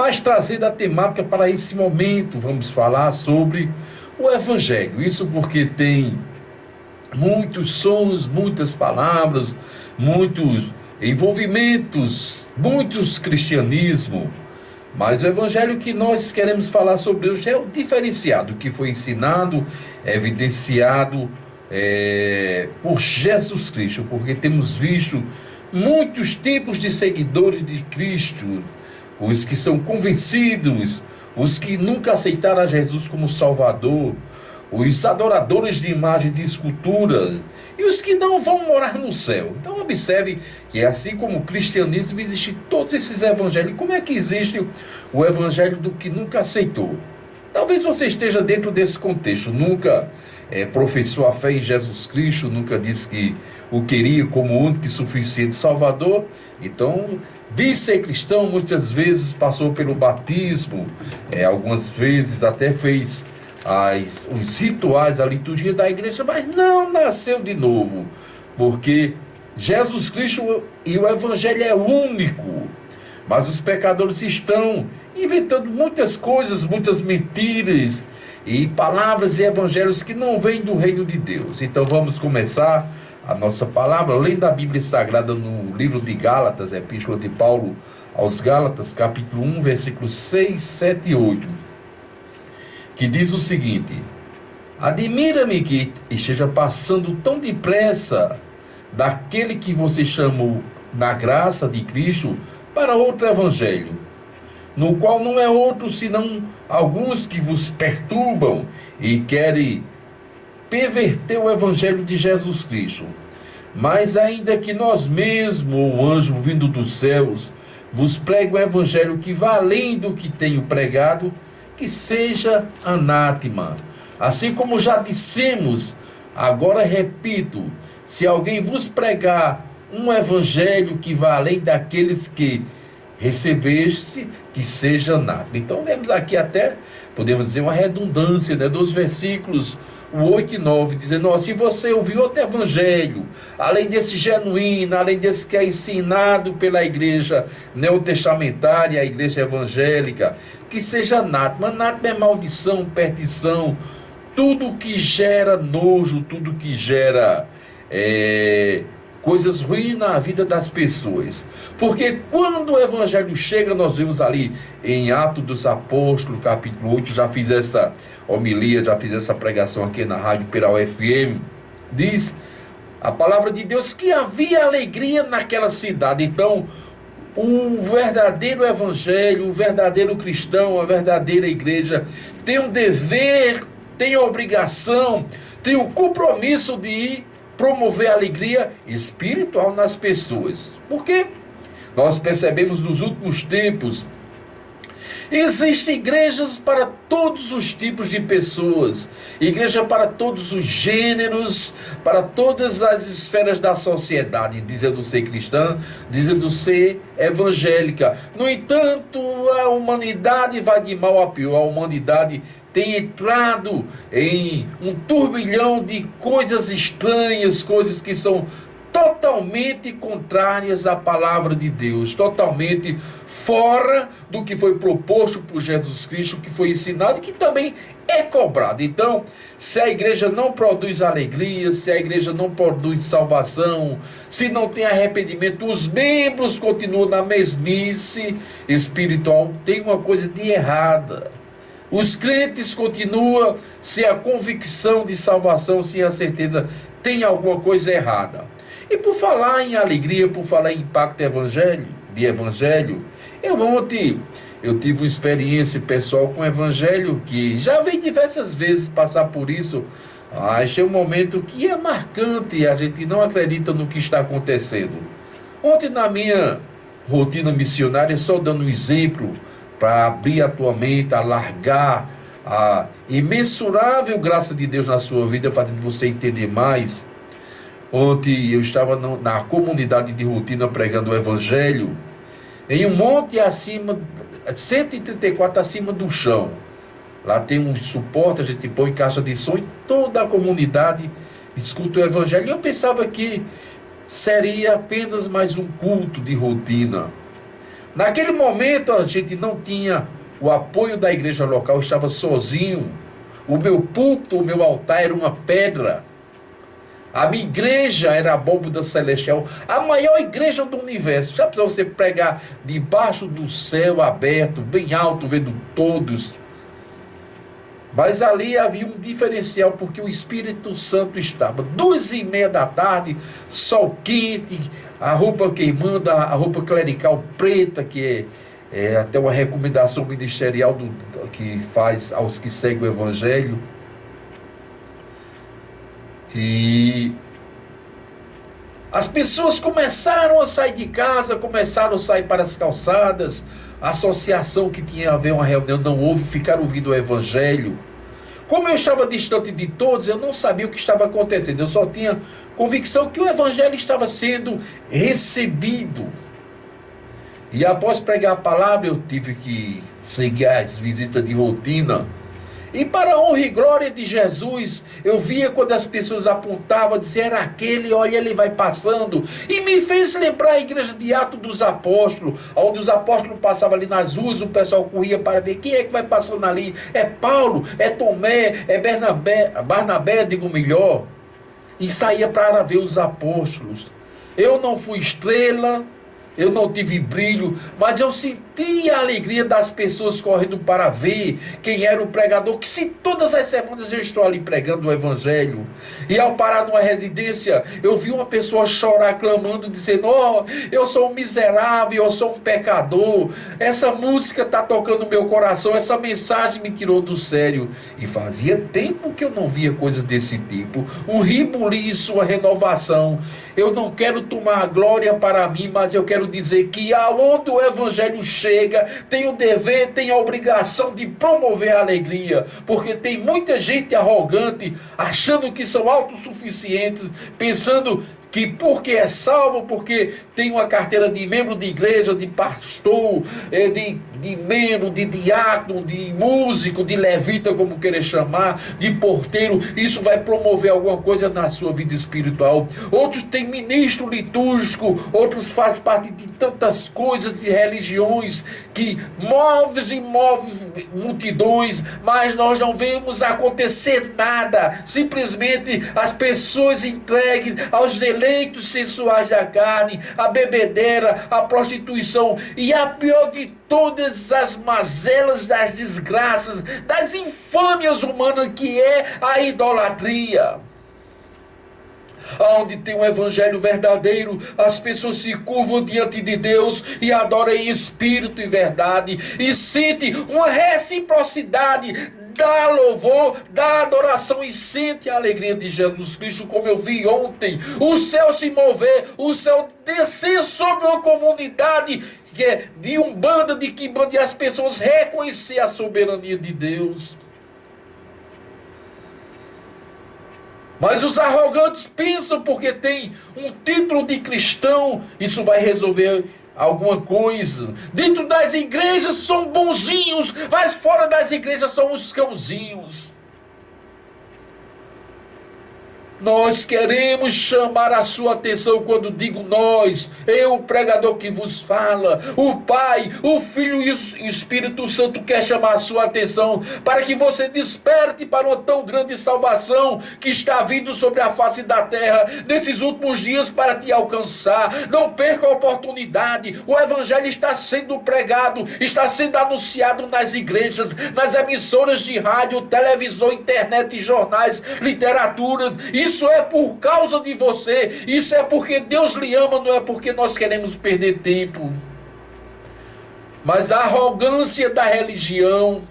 mas trazendo a temática para esse momento, vamos falar sobre o Evangelho. Isso porque tem muitos sons, muitas palavras, muitos envolvimentos, muitos cristianismo. Mas o Evangelho que nós queremos falar sobre hoje é o diferenciado, que foi ensinado, evidenciado por Jesus Cristo, porque temos visto muitos tipos de seguidores de Cristo, os que são convencidos, os que nunca aceitaram a Jesus como Salvador, os adoradores de imagem de escultura e os que não vão morar no céu. Então observe que assim como o cristianismo, existem todos esses evangelhos. Como é que existe o evangelho do que nunca aceitou? Talvez você esteja dentro desse contexto, nunca professou a fé em Jesus Cristo, nunca disse que o queria como único e suficiente Salvador. Então, diz ser cristão, muitas vezes passou pelo batismo, algumas vezes até fez os rituais, a liturgia da igreja, mas não nasceu de novo, porque Jesus Cristo e o Evangelho é único. Mas os pecadores estão inventando muitas coisas, muitas mentiras e palavras e evangelhos que não vêm do reino de Deus. Então vamos começar a nossa palavra, lendo a Bíblia Sagrada no livro de Gálatas, Epístola de Paulo aos Gálatas, capítulo 1, versículos 6, 7 e 8, que diz o seguinte: admira-me que esteja passando tão depressa daquele que você chamou na graça de Cristo para outro evangelho, no qual não é outro senão alguns que vos perturbam e querem perverter o evangelho de Jesus Cristo. Mas ainda que nós mesmos, ou um anjo vindo dos céus, vos pregue o evangelho que vá além do que tenho pregado, que seja anátema. Assim como já dissemos, agora repito, se alguém vos pregar um evangelho que vá além daqueles que recebeste, que seja anátema. Então vemos aqui até, podemos dizer, uma redundância, dos versículos 8 e 9, dizendo: se você ouviu outro evangelho, além desse genuíno, além desse que é ensinado pela igreja neotestamentária, a igreja evangélica, que seja anátema. Anátema é maldição, perdição, tudo que gera nojo, tudo que gera coisas ruins na vida das pessoas. Porque quando o evangelho chega, nós vemos ali em Atos dos Apóstolos, capítulo 8, já fiz essa homilia, já fiz essa pregação aqui na Rádio Piral FM, diz a palavra de Deus que havia alegria naquela cidade. Então, o verdadeiro evangelho, o verdadeiro cristão, a verdadeira igreja tem um dever, tem a obrigação, tem o compromisso de promover a alegria espiritual nas pessoas. Porque nós percebemos nos últimos tempos, existem igrejas para todos os tipos de pessoas, igreja para todos os gêneros, para todas as esferas da sociedade, dizendo ser cristã, dizendo ser evangélica. No entanto, a humanidade vai de mal a pior. A humanidade tem entrado em um turbilhão de coisas estranhas, coisas que são totalmente contrárias à palavra de Deus, totalmente fora do que foi proposto por Jesus Cristo, que foi ensinado e que também é cobrado. Então, se a igreja não produz alegria, se a igreja não produz salvação, se não tem arrependimento, os membros continuam na mesmice espiritual, tem uma coisa de errada. Os crentes continuam sem a convicção de salvação, sem a certeza, tem alguma coisa errada. E por falar em alegria, por falar em impacto de evangelho, eu tive uma experiência pessoal com o evangelho que já veio diversas vezes passar por isso. Achei um momento que é marcante, a gente não acredita no que está acontecendo. Ontem, na minha rotina missionária, só dando um exemplo para abrir a tua mente, alargar a imensurável graça de Deus na sua vida, fazendo você entender mais. Ontem eu estava na comunidade de rotina pregando o evangelho, em um monte acima, 134 acima do chão. Lá tem um suporte, a gente põe caixa de som e toda a comunidade escuta o evangelho. E eu pensava que seria apenas mais um culto de rotina. Naquele momento a gente não tinha o apoio da igreja local, eu estava sozinho. O meu púlpito, o meu altar era uma pedra. A minha igreja era a abóbada celestial, a maior igreja do universo. Já precisou você pregar debaixo do céu aberto, bem alto, vendo todos. Mas ali havia um diferencial, porque o Espírito Santo estava. 2h30 da tarde, sol quente, a roupa queimando, a roupa clerical preta, que é até uma recomendação ministerial que faz aos que seguem o Evangelho. E as pessoas começaram a sair de casa, começaram a sair para as calçadas. A associação que tinha a ver uma reunião não houve, ficaram ouvindo o Evangelho. Como eu estava distante de todos, eu não sabia o que estava acontecendo. Eu só tinha convicção que o Evangelho estava sendo recebido. E após pregar a palavra, eu tive que seguir as visitas de rotina. E para a honra e glória de Jesus, eu via quando as pessoas apontavam, diziam, era aquele, olha, ele vai passando. E me fez lembrar a igreja de Atos dos Apóstolos, onde os apóstolos passavam ali nas ruas, o pessoal corria para ver quem é que vai passando ali. É Paulo, é Tomé, é Barnabé, digo melhor. E saía para ver os apóstolos. Eu não fui estrela, eu não tive brilho, mas eu senti a alegria das pessoas correndo para ver quem era o pregador, que se todas as semanas eu estou ali pregando o Evangelho. E ao parar numa residência, eu vi uma pessoa chorar, clamando, dizendo, oh, eu sou um miserável, eu sou um pecador, essa música está tocando no meu coração, essa mensagem me tirou do sério. E fazia tempo que eu não via coisas desse tipo, um ribuliço, uma renovação. Eu não quero tomar a glória para mim, mas eu quero dizer que aonde o Evangelho chega, tem o dever, tem a obrigação de promover a alegria, porque tem muita gente arrogante, achando que são autossuficientes, pensando que porque é salvo, porque tem uma carteira de membro de igreja, de pastor, de membro, de diácono, de músico, de levita, como querer chamar, de porteiro, isso vai promover alguma coisa na sua vida espiritual. Outros têm ministro litúrgico, outros fazem parte de tantas coisas, de religiões, que move e move multidões, mas nós não vemos acontecer nada, simplesmente as pessoas entregues aos deleitos sensuais da carne, a bebedeira, a prostituição e a pior de todas as mazelas das desgraças, das infâmias humanas, que é a idolatria. Onde tem um evangelho verdadeiro, as pessoas se curvam diante de Deus e adoram em espírito e verdade, e sente uma reciprocidade, dá louvor, dá adoração e sente a alegria de Jesus Cristo, como eu vi ontem, o céu se mover, o céu descer sobre uma comunidade que é de Umbanda, de Quimbanda, e as pessoas reconhecer a soberania de Deus. Mas os arrogantes pensam porque tem um título de cristão, isso vai resolver alguma coisa. Dentro das igrejas são bonzinhos, mas fora das igrejas são os cãozinhos. Nós queremos chamar a sua atenção quando digo nós, eu, o pregador que vos fala, o Pai, o Filho e o Espírito Santo quer chamar a sua atenção para que você desperte para uma tão grande salvação que está vindo sobre a face da terra nesses últimos dias para te alcançar. Não perca a oportunidade, o Evangelho está sendo pregado, está sendo anunciado nas igrejas, nas emissoras de rádio, televisão, internet, jornais, literatura. Isso é por causa de você, isso é porque Deus lhe ama, não é porque nós queremos perder tempo. Mas a arrogância da religião,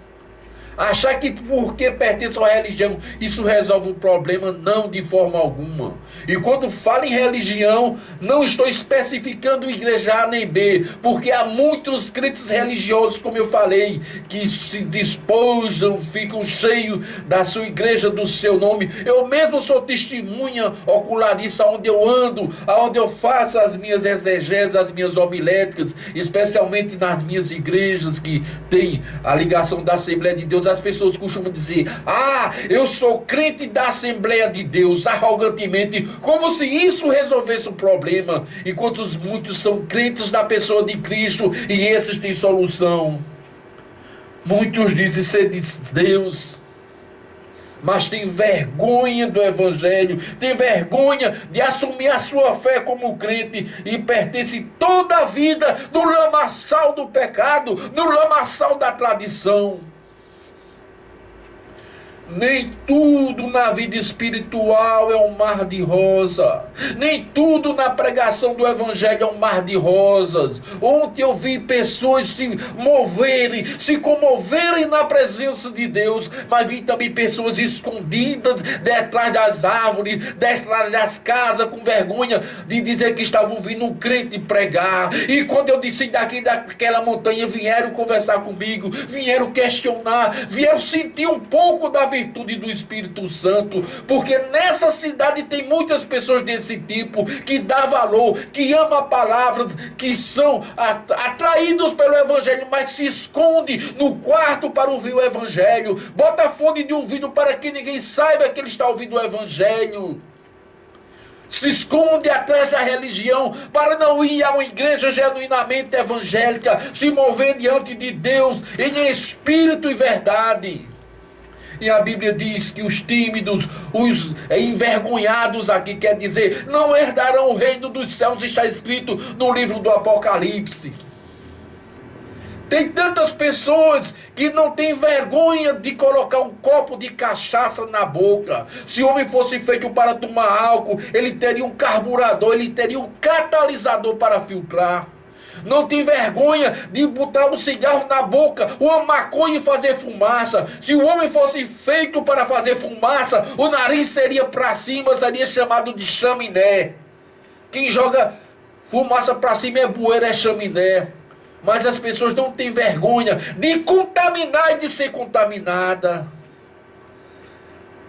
achar que porque pertence à religião, isso resolve o problema, não, de forma alguma. E quando falo em religião, não estou especificando igreja A nem B, porque há muitos crentes religiosos, como eu falei, que se despojam, ficam cheios da sua igreja, do seu nome. Eu mesmo sou testemunha ocular disso, aonde eu ando, aonde eu faço as minhas exegeses, as minhas homiléticas, especialmente nas minhas igrejas que tem a ligação da Assembleia de Deus, Deus. As pessoas costumam dizer: ah, eu sou crente da Assembleia de Deus, arrogantemente, como se isso resolvesse o problema, enquanto muitos são crentes da pessoa de Cristo e esses têm solução. Muitos dizem ser de Deus, mas tem vergonha do Evangelho, tem vergonha de assumir a sua fé como crente e pertence toda a vida no lamaçal do pecado, no lamaçal da tradição. Nem tudo na vida espiritual é um mar de rosa. Nem tudo na pregação do Evangelho é um mar de rosas. Ontem eu vi pessoas se moverem, se comoverem na presença de Deus, mas vi também pessoas escondidas detrás das árvores, detrás das casas, com vergonha de dizer que estavam ouvindo um crente pregar. E quando eu disse daqui daquela montanha, vieram conversar comigo, vieram questionar, vieram sentir um pouco da virtude do Espírito Santo, porque nessa cidade tem muitas pessoas desse tipo, que dá valor, que ama a palavra, que são atraídos pelo Evangelho, mas se esconde no quarto para ouvir o Evangelho, bota fone de ouvido para que ninguém saiba que ele está ouvindo o Evangelho, se esconde atrás da religião para não ir a uma igreja genuinamente evangélica, se mover diante de Deus em espírito e verdade. E a Bíblia diz que os tímidos, os envergonhados aqui, quer dizer, não herdarão o reino dos céus, está escrito no livro do Apocalipse. Tem tantas pessoas que não têm vergonha de colocar um copo de cachaça na boca. Se o homem fosse feito para tomar álcool, ele teria um carburador, ele teria um catalisador para filtrar. Não tem vergonha de botar um cigarro na boca, uma maconha e fazer fumaça. Se o homem fosse feito para fazer fumaça, o nariz seria para cima, seria chamado de chaminé. Quem joga fumaça para cima é bueiro, é chaminé. Mas as pessoas não têm vergonha de contaminar e de ser contaminada.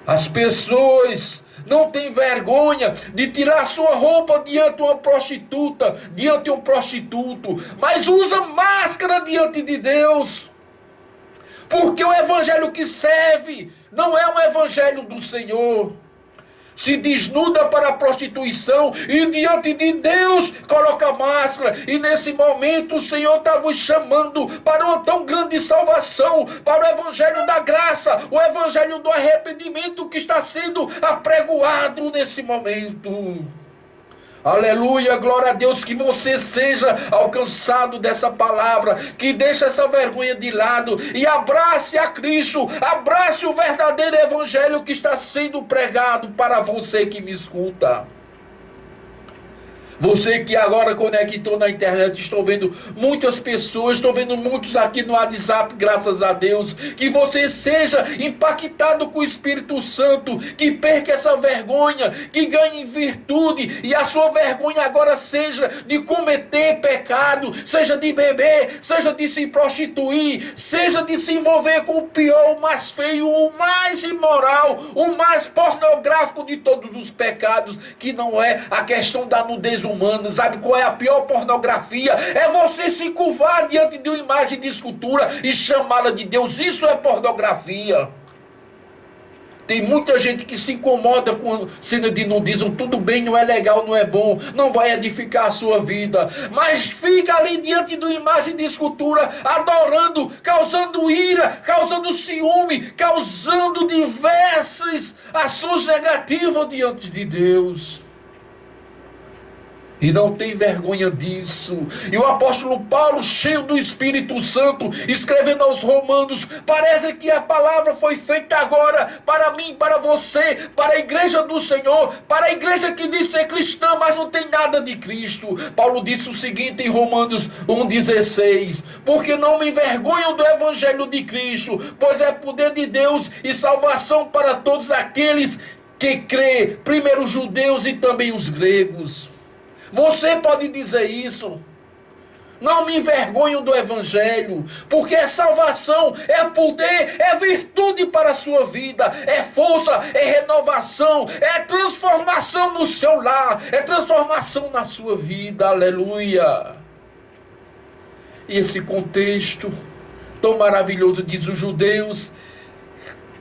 As pessoas não têm vergonha de tirar sua roupa diante de uma prostituta, diante de um prostituto, mas usa máscara diante de Deus. Porque o evangelho que serve não é o evangelho do Senhor. Se desnuda para a prostituição e diante de Deus coloca máscara. E nesse momento o Senhor está vos chamando para uma tão grande salvação, para o evangelho da graça, o evangelho do arrependimento que está sendo apregoado nesse momento. Aleluia, glória a Deus, que você seja alcançado dessa palavra, que deixe essa vergonha de lado e abrace a Cristo, abrace o verdadeiro evangelho que está sendo pregado para você que me escuta. Você que agora conectou na internet, estou vendo muitas pessoas, estou vendo muitos aqui no WhatsApp, graças a Deus, que você seja impactado com o Espírito Santo, que perca essa vergonha, que ganhe virtude, e a sua vergonha agora seja de cometer pecado, seja de beber, seja de se prostituir, seja de se envolver com o pior, o mais feio, o mais imoral, o mais pornográfico de todos os pecados, que não é a questão da nudez humana. Sabe qual é a pior pornografia? É você se curvar diante de uma imagem de escultura e chamá-la de Deus. Isso é pornografia. Tem muita gente que se incomoda com cena de nudismo. Tudo bem, não é legal, não é bom, não vai edificar a sua vida, mas fica ali diante de uma imagem de escultura, adorando, causando ira, causando ciúme, causando diversas ações negativas diante de Deus. E não tem vergonha disso. E o apóstolo Paulo, cheio do Espírito Santo, escrevendo aos Romanos, parece que a palavra foi feita agora para mim, para você, para a igreja do Senhor, para a igreja que diz ser cristã, mas não tem nada de Cristo. Paulo disse o seguinte em Romanos 1,16: porque não me envergonho do evangelho de Cristo, pois é poder de Deus e salvação para todos aqueles que crê, primeiro os judeus e também os gregos. Você pode dizer isso. Não me envergonho do evangelho, porque é salvação, é poder, é virtude para a sua vida, é força, é renovação, é transformação no seu lar, é transformação na sua vida. Aleluia. E esse contexto tão maravilhoso, diz os judeus,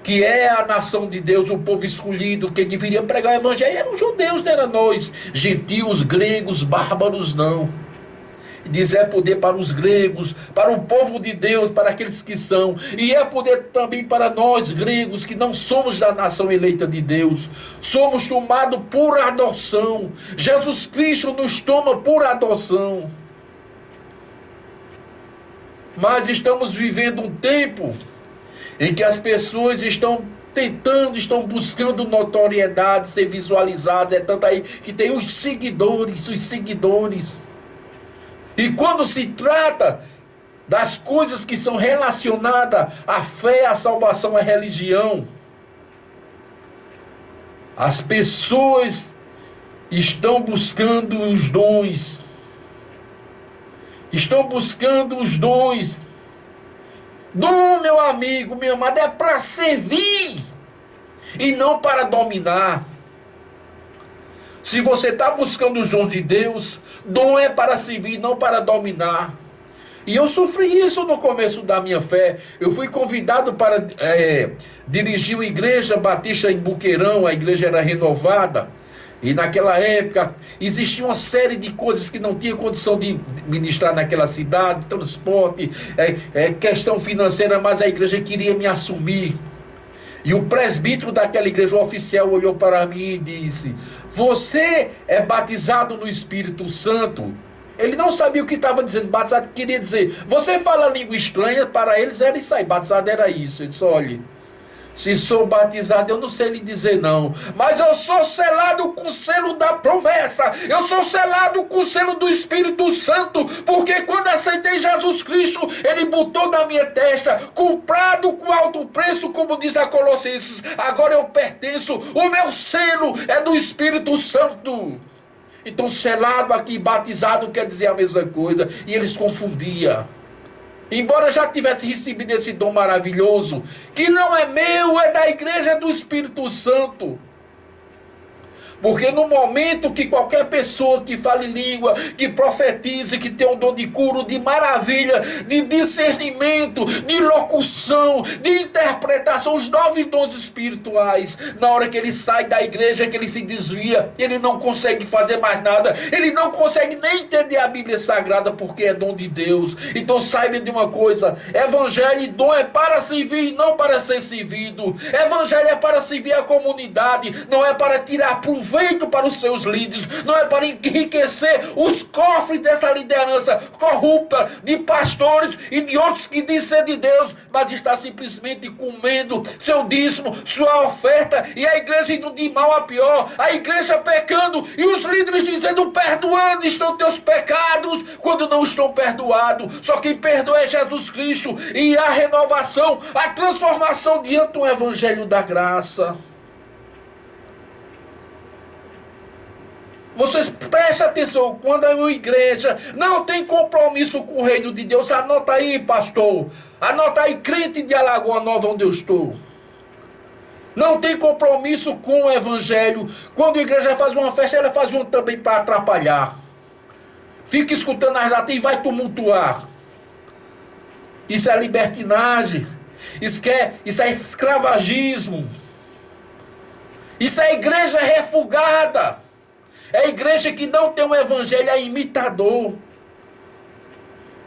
que é a nação de Deus, o povo escolhido, que deveria pregar o evangelho, eram os judeus, não eram nós, gentios, gregos, bárbaros, não. Diz, é poder para os gregos, para o povo de Deus, para aqueles que são, e é poder também para nós, gregos, que não somos da nação eleita de Deus, somos tomados por adoção. Jesus Cristo nos toma por adoção. Mas estamos vivendo um tempo em que as pessoas estão tentando, estão buscando notoriedade, ser visualizadas, é tanto aí que tem os seguidores. E quando se trata das coisas que são relacionadas à fé, à salvação, à religião, as pessoas estão buscando os dons. Estão buscando os dons. Dom, meu amigo, meu amado, é para servir e não para dominar. Se você está buscando os dons de Deus, dom é para servir, não para dominar. E eu sofri isso no começo da minha fé. Eu fui convidado para dirigir uma igreja batista em Buqueirão, a igreja era renovada. E naquela época existia uma série de coisas que não tinha condição de ministrar naquela cidade, transporte, questão financeira, mas a igreja queria me assumir. E o presbítero daquela igreja, o oficial, olhou para mim e disse: você é batizado no Espírito Santo? Ele não sabia o que estava dizendo. Batizado queria dizer, você fala língua estranha, para eles era isso aí, batizado era isso. Ele disse: olhe, se sou batizado, eu não sei lhe dizer não, mas eu sou selado com o selo da promessa, eu sou selado com o selo do Espírito Santo, porque quando aceitei Jesus Cristo, Ele botou na minha testa, comprado com alto preço, como diz a Colossenses, agora eu pertenço, o meu selo é do Espírito Santo. Então selado aqui, batizado, quer dizer a mesma coisa, e eles confundiam. Embora já tivesse recebido esse dom maravilhoso, que não é meu, é da igreja do Espírito Santo. Porque no momento que qualquer pessoa que fale língua, que profetize, que tem um dom de cura, de maravilha, de discernimento, de locução, de interpretação, os 9 dons espirituais, na hora que ele sai da igreja, que ele se desvia, ele não consegue fazer mais nada, ele não consegue nem entender a Bíblia Sagrada, porque é dom de Deus. Então saiba de uma coisa, evangelho e dom é para servir e não para ser servido. Evangelho é para servir a comunidade, não é para tirar proveito para os seus líderes, não é para enriquecer os cofres dessa liderança corrupta de pastores e de outros que dizem ser de Deus, mas está simplesmente comendo seu dízimo, sua oferta, e a igreja indo de mal a pior, a igreja pecando e os líderes dizendo: perdoando estão teus pecados, quando não estão perdoados. Só quem perdoa é Jesus Cristo, e a renovação, a transformação diante do evangelho da graça. Vocês prestem atenção, quando a minha igreja não tem compromisso com o reino de Deus, anota aí, pastor, anota aí, crente de Alagoa Nova, onde eu estou. Não tem compromisso com o evangelho. Quando a igreja faz uma festa, ela faz uma também para atrapalhar. Fica escutando as latas e vai tumultuar. Isso é libertinagem. Isso é escravagismo. Isso é igreja refugada. É igreja que não tem um evangelho, é imitador.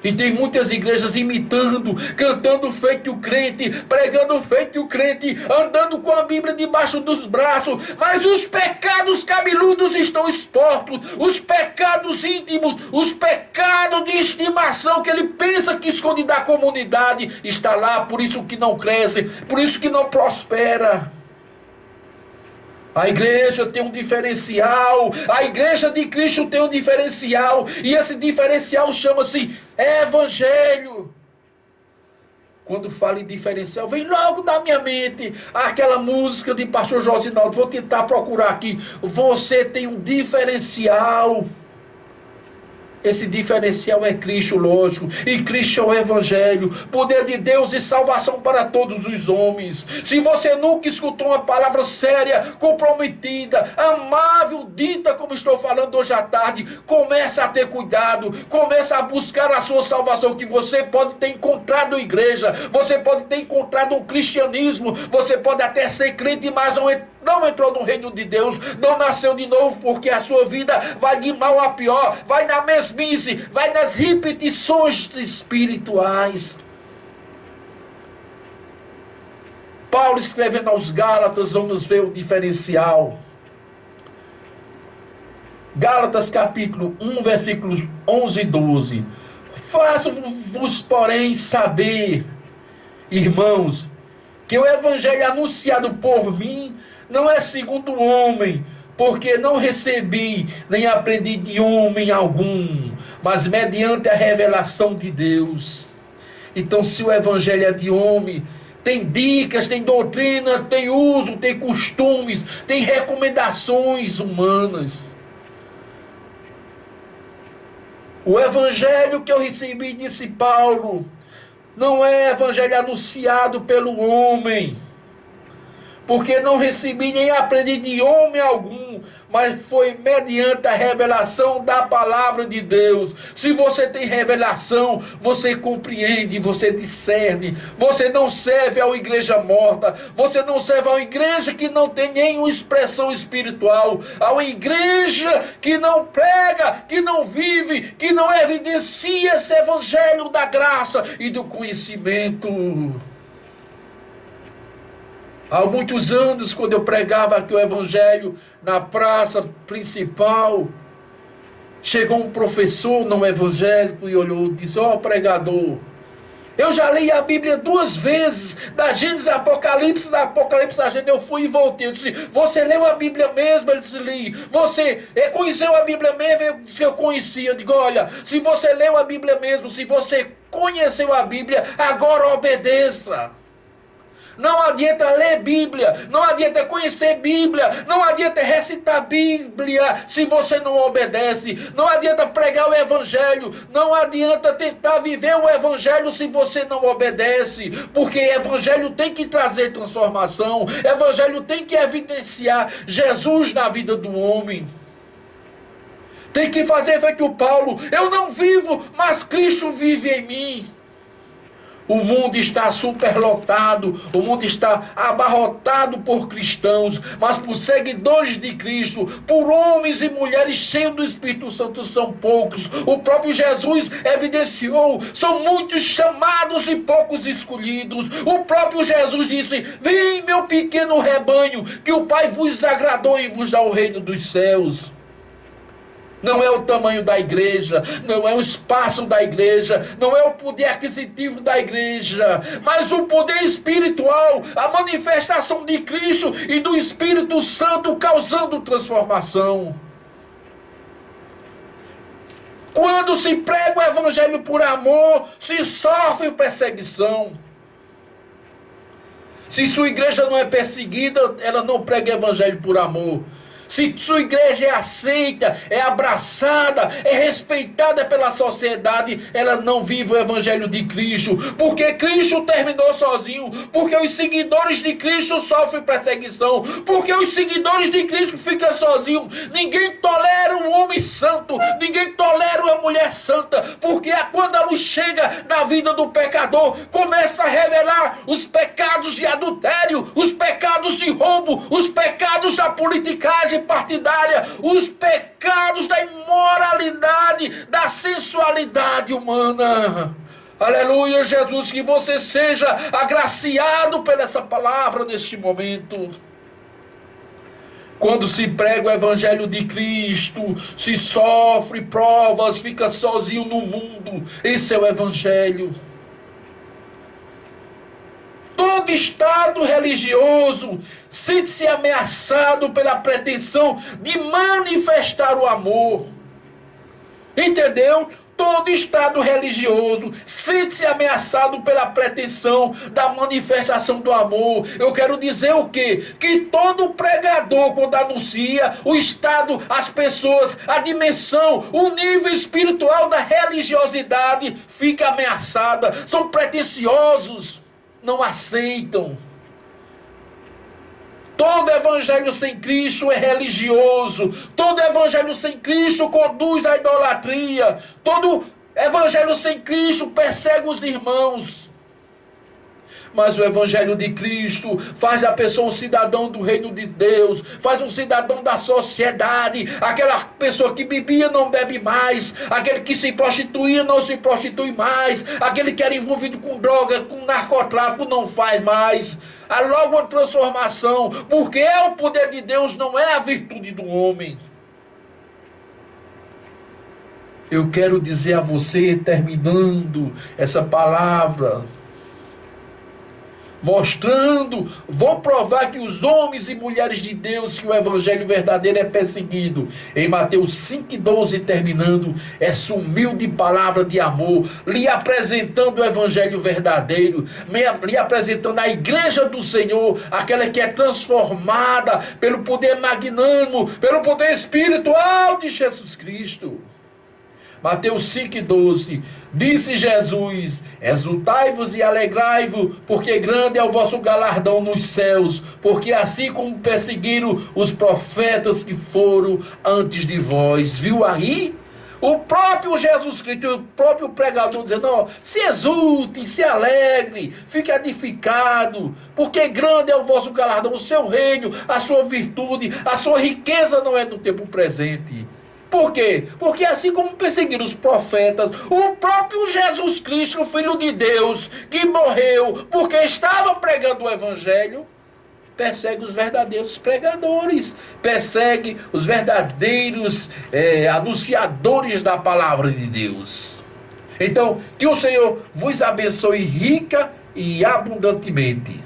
E tem muitas igrejas imitando, cantando feito o crente, pregando feito o crente, andando com a Bíblia debaixo dos braços, mas os pecados cabeludos estão expostos, os pecados íntimos, os pecados de estimação que ele pensa que esconde da comunidade, está lá, por isso que não cresce, por isso que não prospera. A igreja tem um diferencial, a igreja de Cristo tem um diferencial, e esse diferencial chama-se evangelho. Quando falo em diferencial, vem logo da minha mente aquela música de pastor Josinaldo, vou tentar procurar aqui. Você tem um diferencial. Esse diferencial é Cristo, lógico. E Cristo é o Evangelho, poder de Deus e salvação para todos os homens. Se você nunca escutou uma palavra séria, comprometida, amável, dita como estou falando hoje à tarde, comece a ter cuidado, comece a buscar a sua salvação, que você pode ter encontrado igreja, você pode ter encontrado um cristianismo, você pode até ser crente, mas não entrou no reino de Deus, não nasceu de novo, porque a sua vida vai de mal a pior, vai na mesmice, vai nas repetições espirituais. Paulo escrevendo aos Gálatas, vamos ver o diferencial. Gálatas capítulo 1, versículos 11 e 12. Faço-vos, porém, saber, irmãos, que o evangelho anunciado por mim não é segundo o homem, porque não recebi nem aprendi de homem algum, mas mediante a revelação de Deus. Então, se o evangelho é de homem, tem dicas, tem doutrina, tem uso, tem costumes, tem recomendações humanas. O evangelho que eu recebi, disse Paulo, não é evangelho anunciado pelo homem, porque não recebi nem aprendi de homem algum, mas foi mediante a revelação da palavra de Deus. Se você tem revelação, você compreende, você discerne. Você não serve a uma igreja morta, você não serve a uma igreja que não tem nenhuma expressão espiritual, a uma igreja que não prega, que não vive, que não evidencia esse evangelho da graça e do conhecimento. Há muitos anos, quando eu pregava aqui o evangelho na praça principal, chegou um professor não evangélico e olhou e disse: ó, pregador, eu já li a Bíblia 2 vezes, da Gênesis a Apocalipse, da Apocalipse a Gênesis, eu fui e voltei. Eu disse: você leu a Bíblia mesmo? Ele disse: li. Você conheceu a Bíblia mesmo? Eu disse: eu conhecia. Eu digo: olha, se você leu a Bíblia mesmo, se você conheceu a Bíblia, agora obedeça. Não adianta ler Bíblia, não adianta conhecer Bíblia, não adianta recitar Bíblia se você não obedece, não adianta pregar o Evangelho, não adianta tentar viver o Evangelho se você não obedece, porque Evangelho tem que trazer transformação, Evangelho tem que evidenciar Jesus na vida do homem. Tem que fazer feito o Paulo: eu não vivo, mas Cristo vive em mim. O mundo está superlotado, o mundo está abarrotado por cristãos, mas por seguidores de Cristo, por homens e mulheres cheios do Espírito Santo, são poucos. O próprio Jesus evidenciou: são muitos chamados e poucos escolhidos. O próprio Jesus disse: vem, meu pequeno rebanho, que o Pai vos agradou e vos dá o reino dos céus. Não é o tamanho da igreja, não é o espaço da igreja, não é o poder aquisitivo da igreja, mas o poder espiritual, a manifestação de Cristo e do Espírito Santo causando transformação. Quando se prega o evangelho por amor, se sofre perseguição. Se sua igreja não é perseguida, ela não prega evangelho por amor. Se sua igreja é aceita, é abraçada, é respeitada pela sociedade, ela não vive o evangelho de Cristo, porque Cristo terminou sozinho, porque os seguidores de Cristo sofrem perseguição, porque os seguidores de Cristo ficam sozinhos. Ninguém tolera um homem santo, ninguém tolera uma mulher santa, porque quando a luz chega na vida do pecador, começa a revelar os pecados de adultério, os pecados de roubo, os pecados da politicagem partidária, os pecados da imoralidade, da sensualidade humana. Aleluia, Jesus, que você seja agraciado pela essa palavra neste momento. Quando se prega o evangelho de Cristo, se sofre provas, fica sozinho no mundo. Esse é o evangelho. Todo estado religioso sente-se ameaçado pela pretensão de manifestar o amor. Entendeu? Todo estado religioso sente-se ameaçado pela pretensão da manifestação do amor. Eu quero dizer o quê? Que todo pregador, quando anuncia o estado, as pessoas, a dimensão, o nível espiritual da religiosidade fica ameaçada. São pretensiosos, não aceitam. Todo evangelho sem Cristo é religioso. Todo evangelho sem Cristo conduz à idolatria. Todo evangelho sem Cristo persegue os irmãos. Mas o evangelho de Cristo faz da pessoa um cidadão do reino de Deus, faz um cidadão da sociedade. Aquela pessoa que bebia não bebe mais, aquele que se prostituía não se prostitui mais, aquele que era envolvido com drogas, com narcotráfico não faz mais. Há logo uma transformação, porque é o poder de Deus, não é a virtude do homem. Eu quero dizer a você, terminando essa palavra, mostrando, vou provar que os homens e mulheres de Deus, que o evangelho verdadeiro é perseguido. Em Mateus 5,12, terminando essa humilde palavra de amor, lhe apresentando o evangelho verdadeiro, lhe apresentando a igreja do Senhor, aquela que é transformada pelo poder magnânimo, pelo poder espiritual de Jesus Cristo. Mateus 5,12, disse Jesus, exultai-vos e alegrai-vos, porque grande é o vosso galardão nos céus, porque assim como perseguiram os profetas que foram antes de vós. Viu aí? O próprio Jesus Cristo, o próprio pregador dizendo, ó, se exulte, se alegre, fique edificado, porque grande é o vosso galardão, o seu reino, a sua virtude, a sua riqueza não é no tempo presente. Por quê? Porque assim como perseguiram os profetas, o próprio Jesus Cristo, Filho de Deus, que morreu porque estava pregando o evangelho, persegue os verdadeiros pregadores, persegue os verdadeiros anunciadores da palavra de Deus. Então, que o Senhor vos abençoe rica e abundantemente.